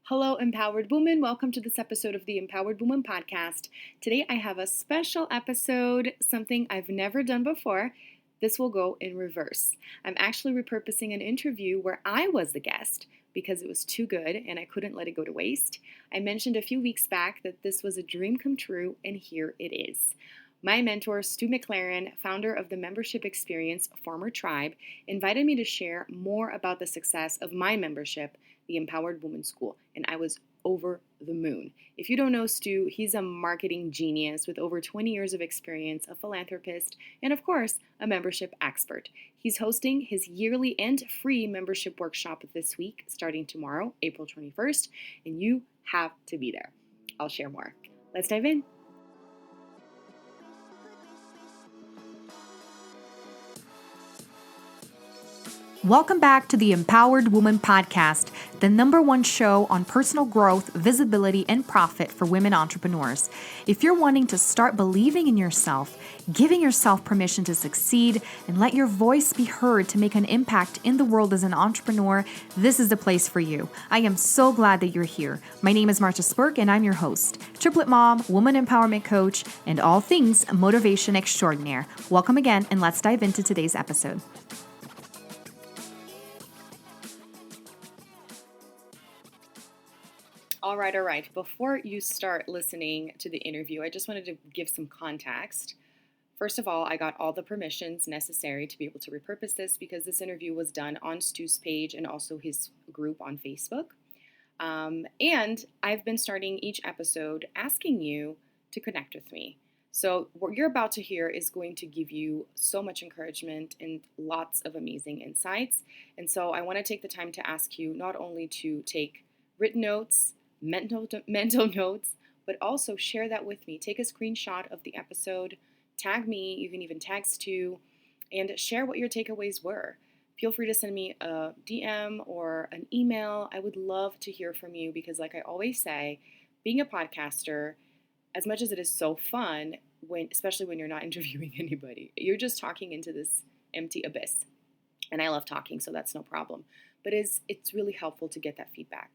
Hello, Empowered Woman. Welcome to this episode of the Empowered Woman podcast. Today I have a special episode, something I've never done before. This will go in reverse. I'm actually repurposing an interview where I was the guest because it was too good and I couldn't let it go to waste. I mentioned a few weeks back that this was a dream come true, and here it is. My mentor, Stu McLaren, founder of the membership experience Farmer Tribe, invited me to share more about the success of my membership, the Empowered Woman School, and I was over the moon. If you don't know Stu, he's a marketing genius with over 20 years of experience, a philanthropist, and of course, a membership expert. He's hosting his yearly and free membership workshop this week, starting tomorrow, April 21st, and you have to be there. I'll share more. Let's dive in. Welcome back to the Empowered Woman Podcast, the #1 show on personal growth, visibility, and profit for women entrepreneurs. If you're wanting to start believing in yourself, giving yourself permission to succeed, and let your voice be heard to make an impact in the world as an entrepreneur, this is the place for you. I am so glad that you're here. My name is Marta Spurk, and I'm your host, triplet mom, woman empowerment coach, and all things motivation extraordinaire. Welcome again, and let's dive into today's episode. All right. Before you start listening to the interview, I just wanted to give some context. First of all, I got all the permissions necessary to be able to repurpose this because this interview was done on Stu's page and also his group on Facebook. And I've been starting each episode asking you to connect with me. So what you're about to hear is going to give you so much encouragement and lots of amazing insights. And so I want to take the time to ask you not only to take written notes, mental notes, but also share that with me. Take a screenshot of the episode, tag me, you can even tag Stu, and share what your takeaways were. Feel free to send me a DM or an email. I would love to hear from you because, like I always say, being a podcaster, as much as it is so fun, especially when you're not interviewing anybody, you're just talking into this empty abyss. And I love talking, so that's no problem. But it's really helpful to get that feedback.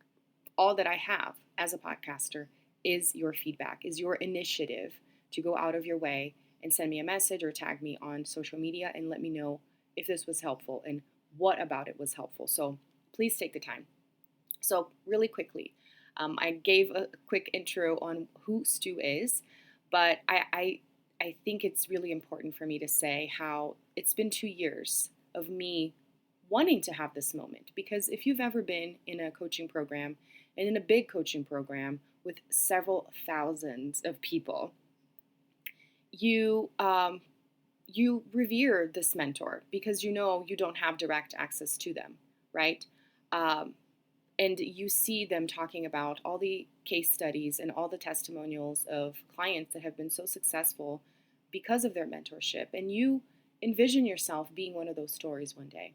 All that I have as a podcaster is your feedback, is your initiative to go out of your way and send me a message or tag me on social media and let me know if this was helpful and what about it was helpful. So please take the time. So really quickly, I gave a quick intro on who Stu is, but I think it's really important for me to say how it's been 2 years of me wanting to have this moment. Because if you've ever been in a coaching program, and in a big coaching program with several thousands of people, you revere this mentor because you know you don't have direct access to them, right? And you see them talking about all the case studies and all the testimonials of clients that have been so successful because of their mentorship. And you envision yourself being one of those stories one day,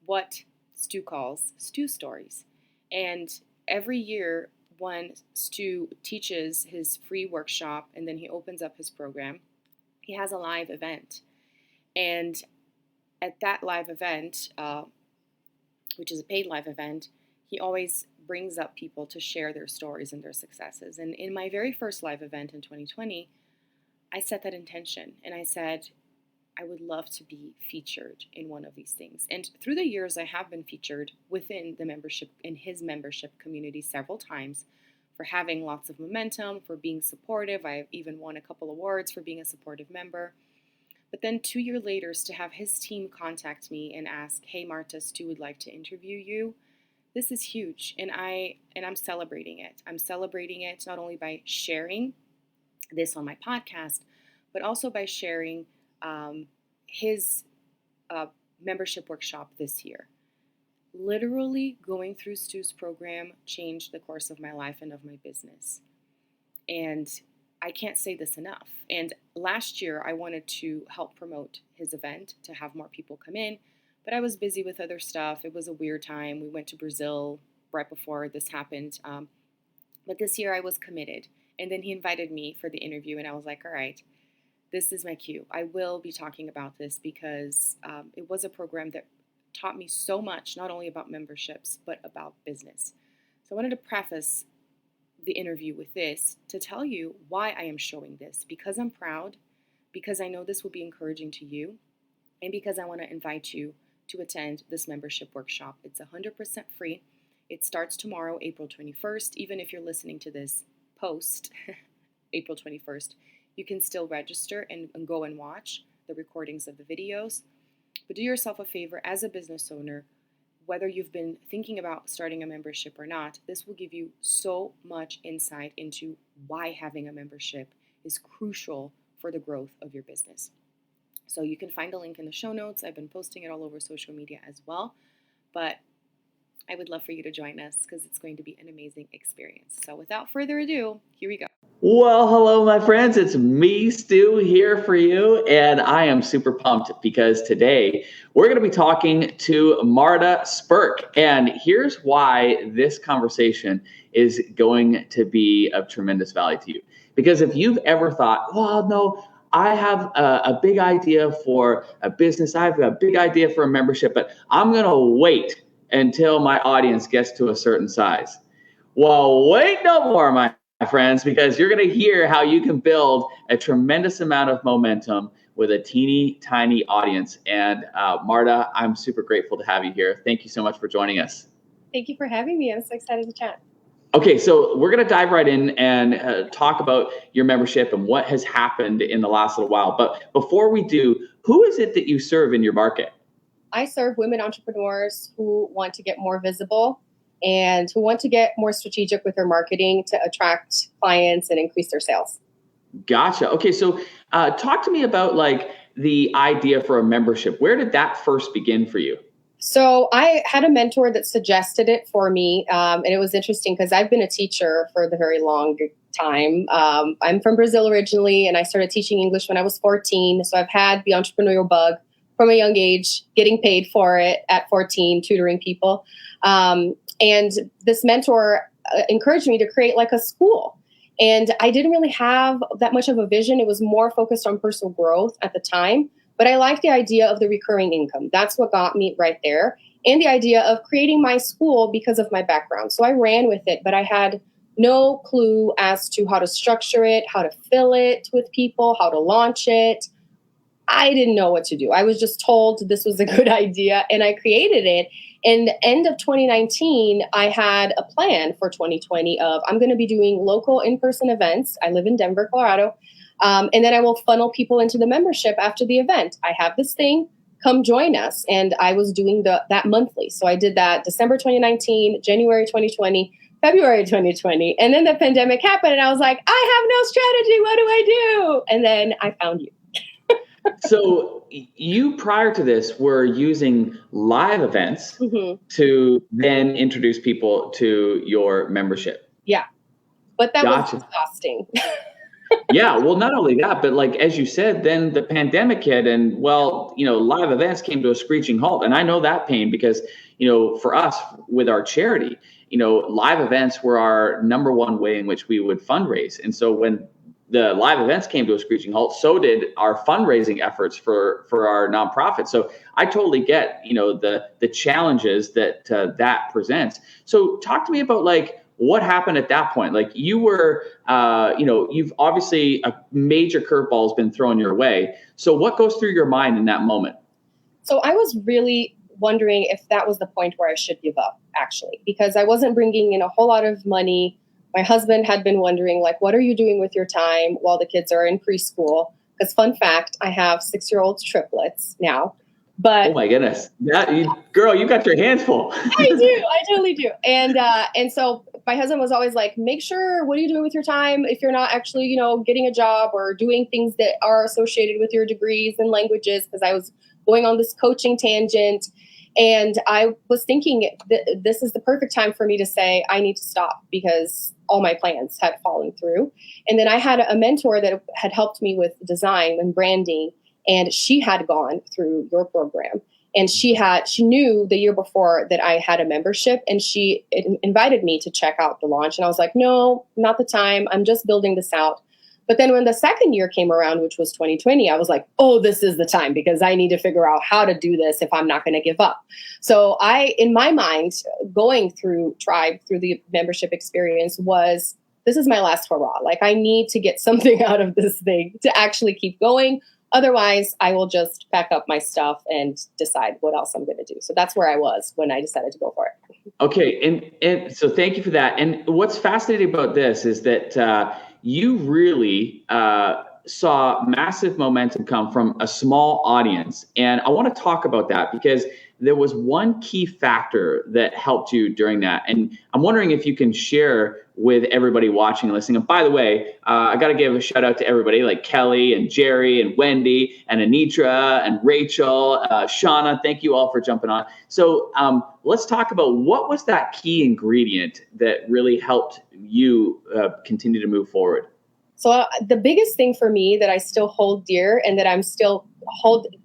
what Stu calls Stu stories. And every year when Stu teaches his free workshop and then he opens up his program, he has a live event. And at that live event, which is a paid live event, he always brings up people to share their stories and their successes. And in my very first live event in 2020, I set that intention and I said, I would love to be featured in one of these things. And through the years, I have been featured within the membership, in his membership community several times for having lots of momentum, for being supportive. I've even won a couple awards for being a supportive member. But then 2 years later, to have his team contact me and ask, hey, Marta, Stu would like to interview you. This is huge. And I'm celebrating it. I'm celebrating it not only by sharing this on my podcast, but also by sharing his membership workshop this year. Literally going through Stu's program changed the course of my life and of my business. And I can't say this enough. And last year I wanted to help promote his event to have more people come in, but I was busy with other stuff. It was a weird time. We went to Brazil right before this happened. But this year I was committed. And then he invited me for the interview and I was like, all right, this is my cue. I will be talking about this because it was a program that taught me so much, not only about memberships, but about business. So I wanted to preface the interview with this to tell you why I am showing this, because I'm proud, because I know this will be encouraging to you, and because I want to invite you to attend this membership workshop. It's 100% free. It starts tomorrow, April 21st. Even if you're listening to this post April 21st, you can still register and go and watch the recordings of the videos. But do yourself a favor as a business owner, whether you've been thinking about starting a membership or not, this will give you so much insight into why having a membership is crucial for the growth of your business. So you can find a link in the show notes. I've been posting it all over social media as well. But I would love for you to join us because it's going to be an amazing experience. So without further ado, here we go. Well, hello, my friends. It's me, Stu, here for you. And I am super pumped because today we're going to be talking to Marta Spurk. And here's why this conversation is going to be of tremendous value to you. Because if you've ever thought, well, no, I have a big idea for a business, I have a big idea for a membership, but I'm going to wait until my audience gets to a certain size. Well, wait no more, my friends, because you're going to hear how you can build a tremendous amount of momentum with a teeny tiny audience. And Marta, I'm super grateful to have you here. Thank you so much for joining us. Thank you for having me. I'm so excited to chat. Okay, so we're going to dive right in and talk about your membership and what has happened in the last little while. But before we do, who is it that you serve in your market? I serve women entrepreneurs who want to get more visible and who want to get more strategic with their marketing to attract clients and increase their sales. Gotcha. Okay, so talk to me about like the idea for a membership. Where did that first begin for you? So I had a mentor that suggested it for me. And it was interesting because I've been a teacher for the very long time. I'm from Brazil originally, and I started teaching English when I was 14. So I've had the entrepreneurial bug from a young age, getting paid for it at 14, tutoring people. And this mentor encouraged me to create like a school. And I didn't really have that much of a vision. It was more focused on personal growth at the time. But I liked the idea of the recurring income. That's what got me right there. And the idea of creating my school because of my background. So I ran with it, but I had no clue as to how to structure it, how to fill it with people, how to launch it. I didn't know what to do. I was just told this was a good idea, and I created it. In the end of 2019, I had a plan for 2020 of I'm going to be doing local in-person events. I live in Denver, Colorado. And then I will funnel people into the membership after the event. I have this thing, come join us. And I was doing that monthly. So I did that December 2019, January 2020, February 2020. And then the pandemic happened and I was like, I have no strategy. What do I do? And then I found you. So you, prior to this, were using live events to then introduce people to your membership. Yeah. But that Gotcha. was exhausting. Yeah, well, not only that, but like, as you said, then the pandemic hit and, well, live events came to a screeching halt. And I know that pain because, for us with our charity, live events were our number one way in which we would fundraise. And so when the live events came to a screeching halt, so did our fundraising efforts for our nonprofit. So I totally get, the challenges that that presents. So talk to me about like, what happened at that point? Like you were, you've obviously a major curveball has been thrown your way. So what goes through your mind in that moment? So I was really wondering if that was the point where I should give up, actually, because I wasn't bringing in a whole lot of money. My husband had been wondering, like, what are you doing with your time while the kids are in preschool? Because fun fact, I have 6-year-old triplets now. But oh my goodness, girl, you got your hands full. I totally do. And so my husband was always like, make sure, what are you doing with your time if you're not actually, getting a job or doing things that are associated with your degrees and languages? Because I was going on this coaching tangent. And I was thinking this is the perfect time for me to say, I need to stop because all my plans had fallen through. And then I had a mentor that had helped me with design and branding. And she had gone through your program, and she knew the year before that I had a membership, and she invited me to check out the launch. And I was like, no, not the time. I'm just building this out. But then when the second year came around, which was 2020, I was like, oh, this is the time because I need to figure out how to do this if I'm not going to give up. So in my mind, going through Tribe, through the membership experience was, this is my last hurrah. Like, I need to get something out of this thing to actually keep going. Otherwise, I will just pack up my stuff and decide what else I'm going to do. So that's where I was when I decided to go for it. Okay. And so thank you for that. And what's fascinating about this is that you really saw massive momentum come from a small audience. And I want to talk about that because there was one key factor that helped you during that. And I'm wondering if you can share with everybody watching and listening. And by the way, I got to give a shout out to everybody like Kelly and Jerry and Wendy and Anitra and Rachel, Shauna. Thank you all for jumping on. So let's talk about what was that key ingredient that really helped you continue to move forward. So the biggest thing for me that I still hold dear and that I'm still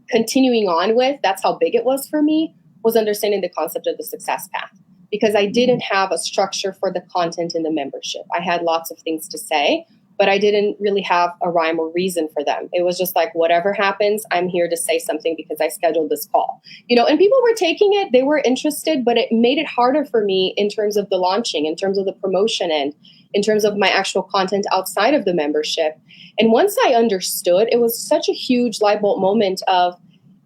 continuing on with, that's how big it was for me, was understanding the concept of the success path. Because I didn't have a structure for the content in the membership. I had lots of things to say, but I didn't really have a rhyme or reason for them. It was just like, whatever happens, I'm here to say something because I scheduled this call. And people were taking it, they were interested, but it made it harder for me in terms of the launching, in terms of the promotion, and in terms of my actual content outside of the membership. And once I understood, it was such a huge light bulb moment of,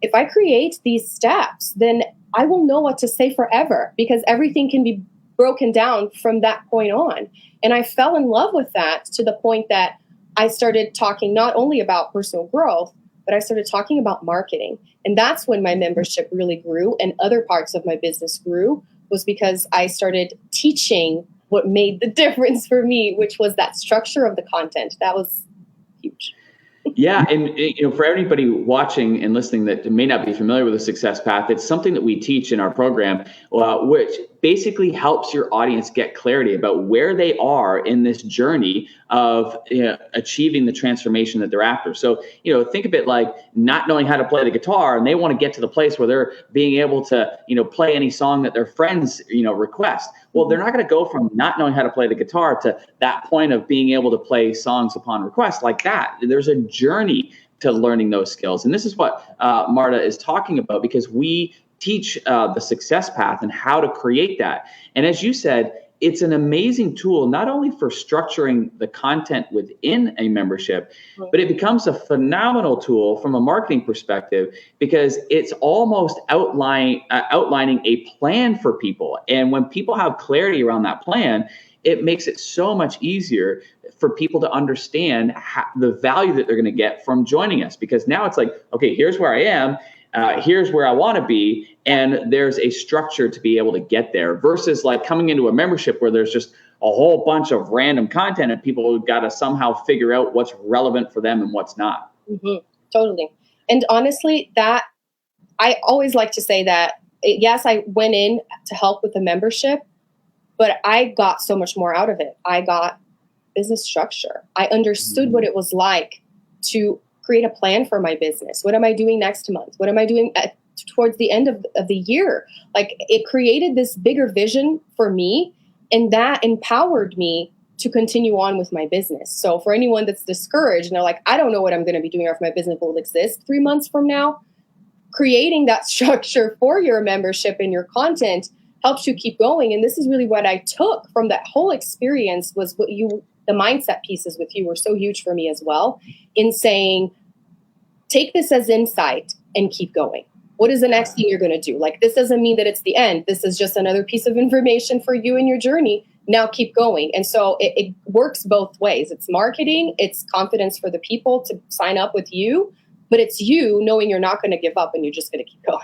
if I create these steps, then I will know what to say forever because everything can be broken down from that point on. And I fell in love with that to the point that I started talking not only about personal growth, but I started talking about marketing. And that's when my membership really grew and other parts of my business grew, was because I started teaching what made the difference for me, which was that structure of the content. That was huge. Yeah, and for everybody watching and listening that may not be familiar with the success path, it's something that we teach in our program, which basically helps your audience get clarity about where they are in this journey of achieving the transformation that they're after. So, think of it like not knowing how to play the guitar, and they want to get to the place where they're being able to, play any song that their friends, request. Well, they're not going to go from not knowing how to play the guitar to that point of being able to play songs upon request like that. There's a journey to learning those skills. And this is what Marta is talking about, because we teach the success path and how to create that. And as you said, it's an amazing tool, not only for structuring the content within a membership, but it becomes a phenomenal tool from a marketing perspective because it's almost outlining a plan for people. And when people have clarity around that plan, it makes it so much easier for people to understand the value that they're going to get from joining us. Because now it's like, okay, here's where I am. Here's where I want to be. And there's a structure to be able to get there versus like coming into a membership where there's just a whole bunch of random content and people have got to somehow figure out what's relevant for them and what's not. Mm-hmm. Totally. And honestly, that I always like to say that, yes, I went in to help with the membership, but I got so much more out of it. I got business structure. I understood what it was like to create a plan for my business. What am I doing next month? What am I doing towards the end of the year? Like, it created this bigger vision for me, and that empowered me to continue on with my business. So for anyone that's discouraged and they're like, I don't know what I'm going to be doing or if my business will exist 3 months from now, creating that structure for your membership and your content helps you keep going. And this is really what I took from that whole experience, was the mindset pieces with you were so huge for me as well, in saying, take this as insight and keep going. What is the next thing you're going to do? Like, this doesn't mean that it's the end. This is just another piece of information for you in your journey. Now keep going. And so it works both ways. It's marketing, it's confidence for the people to sign up with you, but it's you knowing you're not going to give up and you're just going to keep going.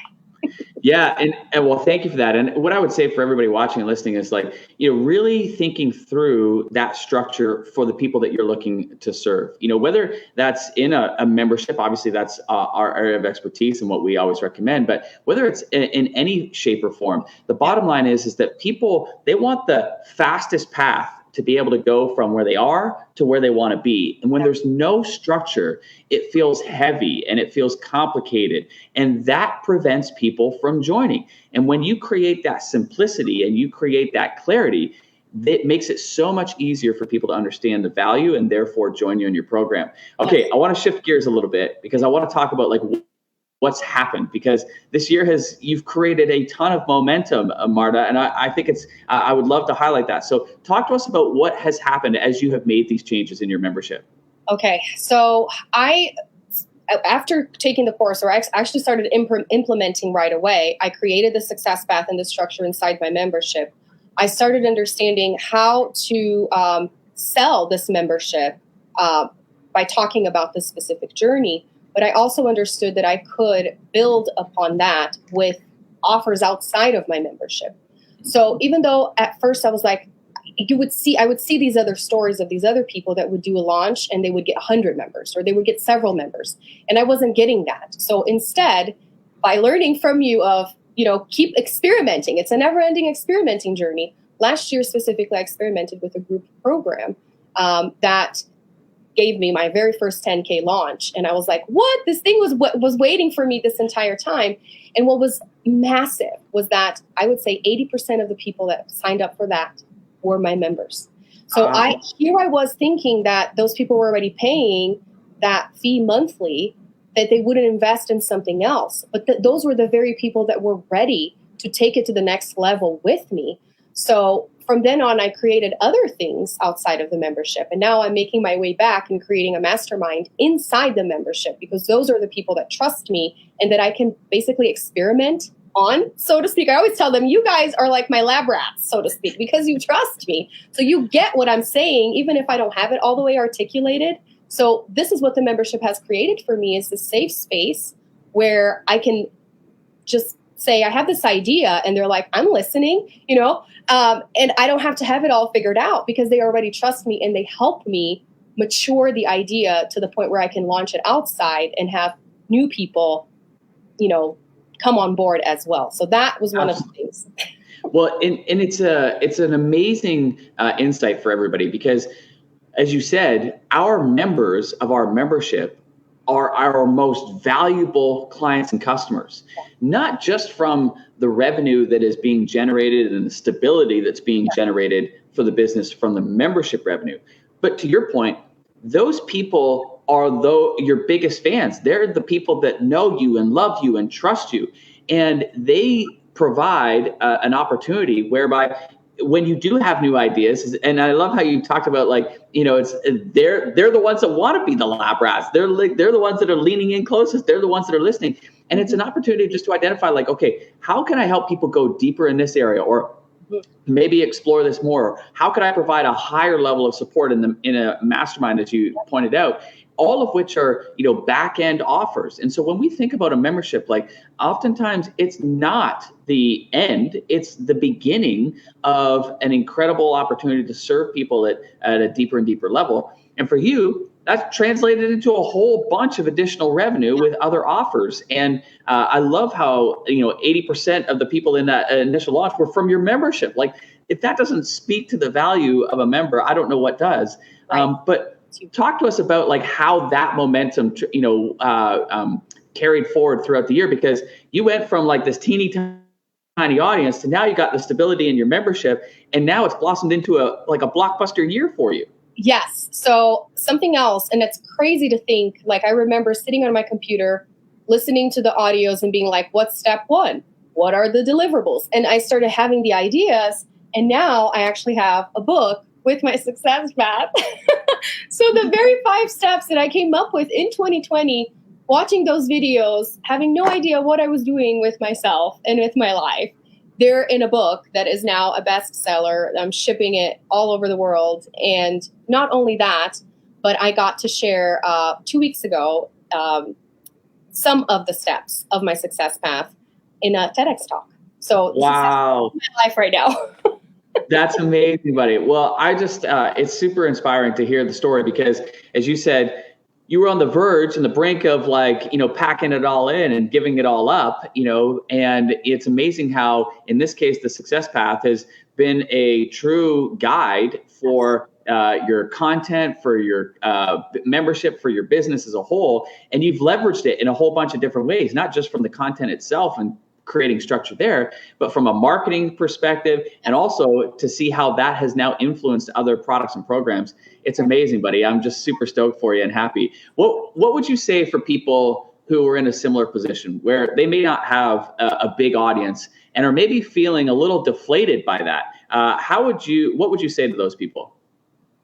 Yeah. And well, thank you for that. And what I would say for everybody watching and listening is like, really thinking through that structure for the people that you're looking to serve, whether that's in a membership, obviously that's our area of expertise and what we always recommend, but whether it's in any shape or form, the bottom line is that people, they want the fastest path to be able to go from where they are to where they want to be. And when there's no structure, it feels heavy and it feels complicated. And that prevents people from joining. And when you create that simplicity and you create that clarity, it makes it so much easier for people to understand the value and therefore join you in your program. Okay, I want to shift gears a little bit because I want to talk about like what's happened, because this year you've created a ton of momentum, Marta, and I think I would love to highlight that. So talk to us about what has happened as you have made these changes in your membership. Okay, so after taking the course, or I actually started implementing right away, I created the success path and the structure inside my membership. I started understanding how to sell this membership by talking about this specific journey. But I also understood that I could build upon that with offers outside of my membership. So even though at first I was like, I would see these other stories of these other people that would do a launch and they would get 100 members or they would get several members. And I wasn't getting that. So instead, by learning from you of, keep experimenting. It's a never ending experimenting journey. Last year specifically, I experimented with a group program that gave me my very first 10K launch. And I was like, what? This thing was waiting for me this entire time. And what was massive was that I would say 80% of the people that signed up for that were my members. So I was thinking that those people were already paying that fee monthly, that they wouldn't invest in something else. But those were the very people that were ready to take it to the next level with me. So from then on, I created other things outside of the membership. And now I'm making my way back and creating a mastermind inside the membership, because those are the people that trust me and that I can basically experiment on, so to speak. I always tell them, you guys are like my lab rats, so to speak, because you trust me. So you get what I'm saying, even if I don't have it all the way articulated. So this is what the membership has created for me, is the safe space where I can just say, I have this idea, and they're like, I'm listening, and I don't have to have it all figured out because they already trust me and they help me mature the idea to the point where I can launch it outside and have new people, come on board as well. So that was one of the things. Well, and it's an amazing insight for everybody, because as you said, our members of our membership are our most valuable clients and customers, not just from the revenue that is being generated and the stability that's being generated for the business from the membership revenue. But to your point, those people are your biggest fans. They're the people that know you and love you and trust you. And they provide an opportunity whereby when you do have new ideas, and I love how you talked about, they're the ones that want to be the lab rats. They're the ones that are leaning in closest. They're the ones that are listening. And it's an opportunity just to identify, okay, how can I help people go deeper in this area, or maybe explore this more? How can I provide a higher level of support in a mastermind, as you pointed out? All of which are, back end offers. And so when we think about a membership, oftentimes it's not the end, it's the beginning of an incredible opportunity to serve people at a deeper and deeper level. And for you, that's translated into a whole bunch of additional revenue with other offers. And I love how, 80% of the people in that initial launch were from your membership. If that doesn't speak to the value of a member, I don't know what does. Right. But talk to us about how that momentum, carried forward throughout the year, because you went from this teeny tiny audience to now you got the stability in your membership, and now it's blossomed into a blockbuster year for you. Yes. So something else, and it's crazy to think, I remember sitting on my computer, listening to the audios and being like, what's step one? What are the deliverables? And I started having the ideas, and now I actually have a book with my success path. So the very 5 steps that I came up with in 2020, watching those videos, having no idea what I was doing with myself and with my life, they're in a book that is now a bestseller. I'm shipping it all over the world. And not only that, but I got to share 2 weeks ago some of the steps of my success path in a TEDx talk. So wow, this is my life right now. That's amazing, buddy. Well, it's super inspiring to hear the story, because as you said, you were on the verge and the brink of packing it all in and giving it all up, and it's amazing how, in this case, the success path has been a true guide for your content, for your membership, for your business as a whole. And you've leveraged it in a whole bunch of different ways, not just from the content itself and creating structure there, but from a marketing perspective, and also to see how that has now influenced other products and programs. It's amazing, buddy. I'm just super stoked for you and happy. What would you say for people who are in a similar position where they may not have a big audience and are maybe feeling a little deflated by that? What would you say to those people?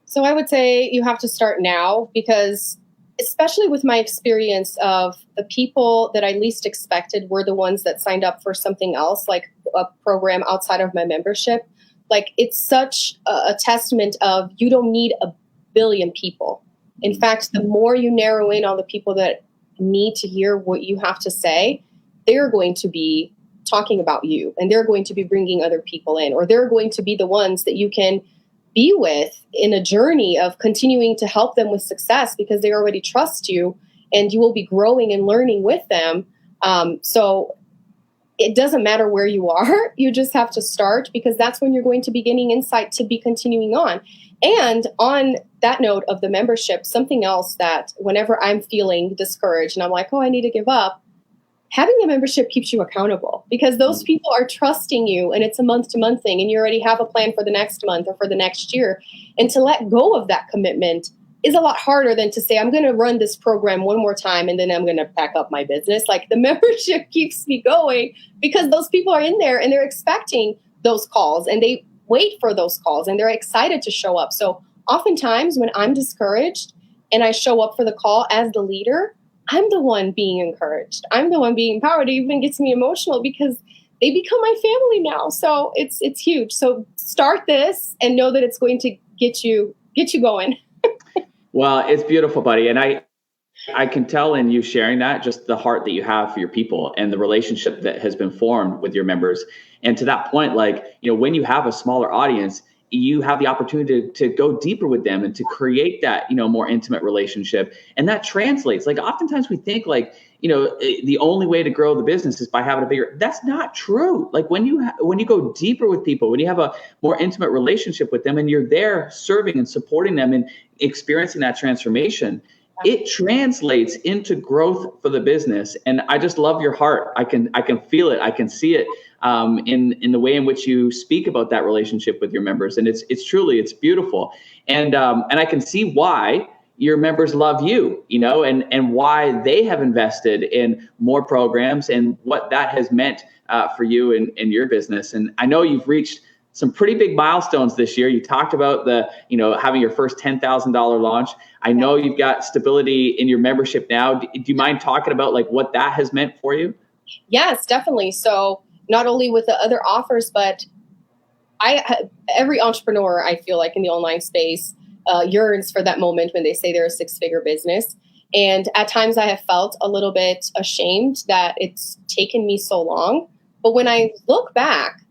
So I would say you have to start now, because especially with my experience of the people that I least expected were the ones that signed up for something else, like a program outside of my membership. Like, it's such a testament of, you don't need a billion people. In fact, the more you narrow in on the people that need to hear what you have to say, they're going to be talking about you, and they're going to be bringing other people in, or they're going to be the ones that you can be with in a journey of continuing to help them with success, because they already trust you and you will be growing and learning with them. So it doesn't matter where you are, you just have to start, because that's when you're going to be gaining insight to be continuing on. And on that note of the membership, something else that whenever I'm feeling discouraged and I'm like, oh, I need to give up, having a membership keeps you accountable, because those people are trusting you, and it's a month-to-month thing, and you already have a plan for the next month or for the next year. And to let go of that commitment is a lot harder than to say, I'm going to run this program one more time and then I'm going to pack up my business. Like, the membership keeps me going because those people are in there and they're expecting those calls, and they wait for those calls, and they're excited to show up. So oftentimes when I'm discouraged and I show up for the call as the leader, I'm the one being encouraged. I'm the one being empowered. It even gets me emotional because they become my family now. So it's huge. So start this and know that it's going to get you going. Well, it's beautiful, buddy. And I can tell in you sharing that, just the heart that you have for your people and the relationship that has been formed with your members. And to that point, like, when you have a smaller audience, you have the opportunity to go deeper with them and to create that, more intimate relationship. And that translates. Like, oftentimes we think like, the only way to grow the business is by having a bigger, that's not true. Like, when you go deeper with people, when you have a more intimate relationship with them and you're there serving and supporting them and experiencing that transformation, it translates into growth for the business. And I just love your heart. I can feel it. I can see it in the way in which you speak about that relationship with your members. And it's truly beautiful. And I can see why your members love you, and why they have invested in more programs and what that has meant for you and your business. And I know you've reached some pretty big milestones this year. You talked about having your first $10,000 launch. I know you've got stability in your membership now. Do you mind talking about like what that has meant for you? Yes, definitely. So not only with the other offers, but every entrepreneur, I feel like in the online space, yearns for that moment when they say they're a six-figure business. And at times I have felt a little bit ashamed that it's taken me so long. But when I look back,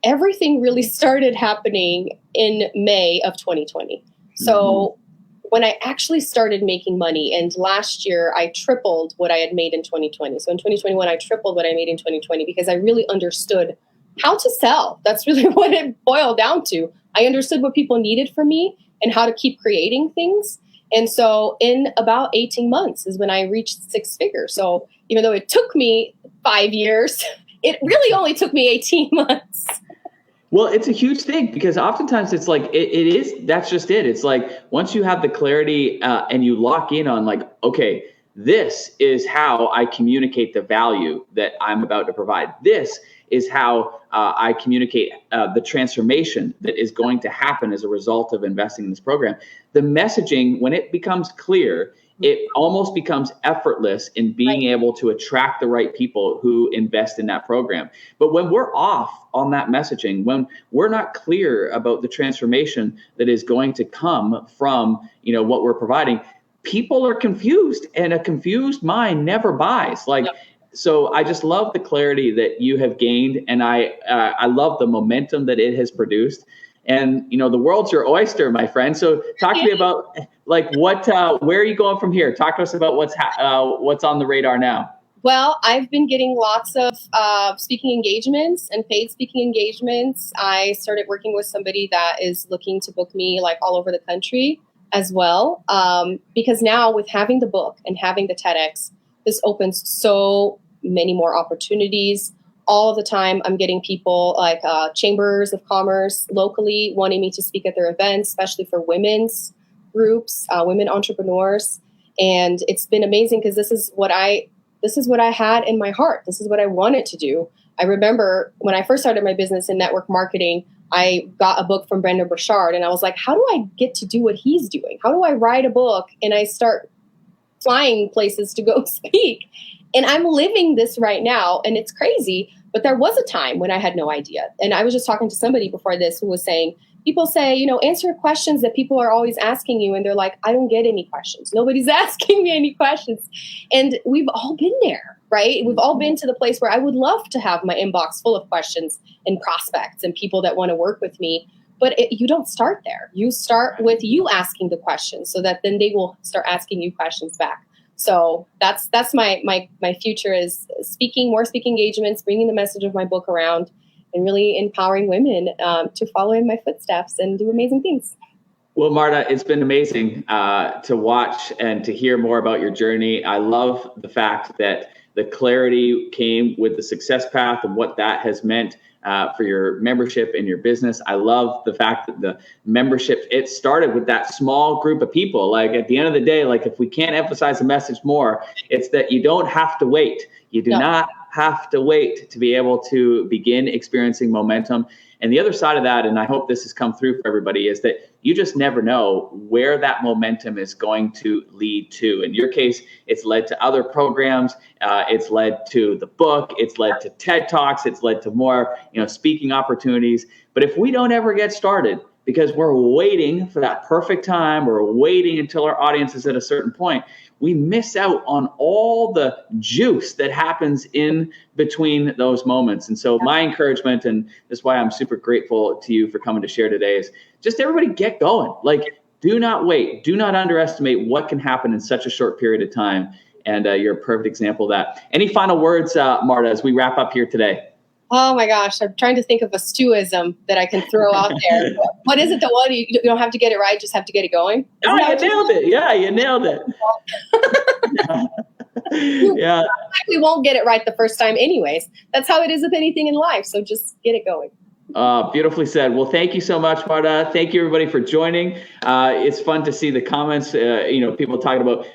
everything really started happening in May of 2020. So when I actually started making money, and last year I tripled what I had made in 2020. So in 2021, I tripled what I made in 2020 because I really understood how to sell. That's really what it boiled down to. I understood what people needed from me and how to keep creating things. And so in about 18 months is when I reached six figures. So even though it took me 5 years, it really only took me 18 months. Well, it's a huge thing because oftentimes it's like, that's just it. It's like, once you have the clarity and you lock in on like, okay, this is how I communicate the value that I'm about to provide. This is how I communicate the transformation that is going to happen as a result of investing in this program. The messaging, when it becomes clear, it almost becomes effortless in being able to attract the right people who invest in that program. But when we're off on that messaging, when we're not clear about the transformation that is going to come from, what we're providing, people are confused, and a confused mind never buys. So I just love the clarity that you have gained, and I love the momentum that it has produced. And the world's your oyster, my friend. So talk to me about where are you going from here? Talk to us about what's on the radar now. Well, I've been getting lots of speaking engagements and paid speaking engagements. I started working with somebody that is looking to book me all over the country as well. Because now with having the book and having the TEDx, this opens so many more opportunities. all the time, I'm getting people like chambers of commerce locally wanting me to speak at their events, especially for women's groups, women entrepreneurs. And it's been amazing because this is what I had in my heart. This is what I wanted to do. I remember when I first started my business in network marketing, I got a book from Brendon Burchard, and I was like, how do I get to do what he's doing? How do I write a book and I start flying places to go speak? And I'm living this right now, and it's crazy. But there was a time when I had no idea. And I was just talking to somebody before this who was saying, people say, answer questions that people are always asking you. And they're like, I don't get any questions. Nobody's asking me any questions. And we've all been there, right? We've all been to the place where I would love to have my inbox full of questions and prospects and people that want to work with me. But you don't start there. You start with you asking the questions so that then they will start asking you questions back. So that's my future is more speaking engagements, bringing the message of my book around, and really empowering women to follow in my footsteps and do amazing things. Well, Marta, it's been amazing to watch and to hear more about your journey. I love the fact that the clarity came with the success path and what that has meant for your membership and your business. I love the fact that the membership, it started with that small group of people. Like at the end of the day, like if we can't emphasize the message more, it's that you don't have to wait. You do not have to wait to be able to begin experiencing momentum. And the other side of that, and I hope this has come through for everybody, is that you just never know where that momentum is going to lead to. In your case, it's led to other programs. It's led to the book. It's led to TED Talks. It's led to more, speaking opportunities. But if we don't ever get started because we're waiting for that perfect time, or waiting until our audience is at a certain point, we miss out on all the juice that happens in between those moments. And so my encouragement, and this is why I'm super grateful to you for coming to share today, is just everybody get going. Like, do not wait. Do not underestimate what can happen in such a short period of time. And you're a perfect example of that. Any final words, Marta, as we wrap up here today? Oh my gosh, I'm trying to think of a Stuism that I can throw out there. What is it that you don't have to get it right, just have to get it going? Oh, you nailed it. Yeah, you nailed it. Yeah. We won't get it right the first time anyways. That's how it is with anything in life. So just get it going. Beautifully said. Well, thank you so much, Marta. Thank you, everybody, for joining. It's fun to see the comments, people talking about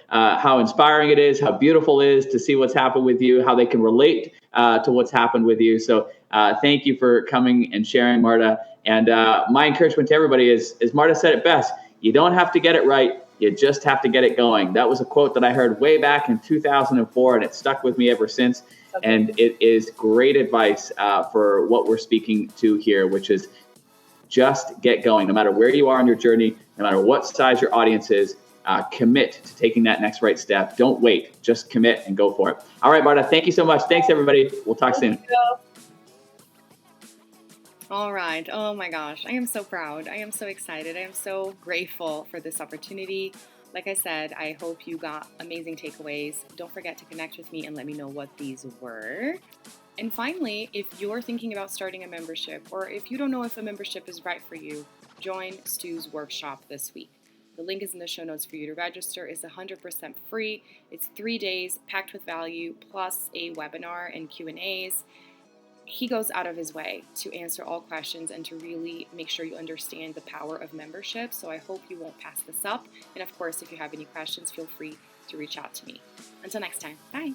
how inspiring it is, how beautiful it is to see what's happened with you, how they can relate to what's happened with you. So thank you for coming and sharing, Marta. And my encouragement to everybody is, as Marta said it best, you don't have to get it right. You just have to get it going. That was a quote that I heard way back in 2004, and it stuck with me ever since. Okay. And it is great advice for what we're speaking to here, which is just get going. No matter where you are on your journey, no matter what size your audience is, commit to taking that next right step. Don't wait. Just commit and go for it. All right, Marta, thank you so much. Thanks, everybody. We'll talk soon. All right. Oh my gosh. I am so proud. I am so excited. I am so grateful for this opportunity. Like I said, I hope you got amazing takeaways. Don't forget to connect with me and let me know what these were. And finally, if you're thinking about starting a membership, or if you don't know if a membership is right for you, join Stu's workshop this week. The link is in the show notes for you to register. It's 100% free. It's 3 days packed with value, plus a webinar and Q&As. He goes out of his way to answer all questions and to really make sure you understand the power of membership. So I hope you won't pass this up. And of course, if you have any questions, feel free to reach out to me. Until next time, bye.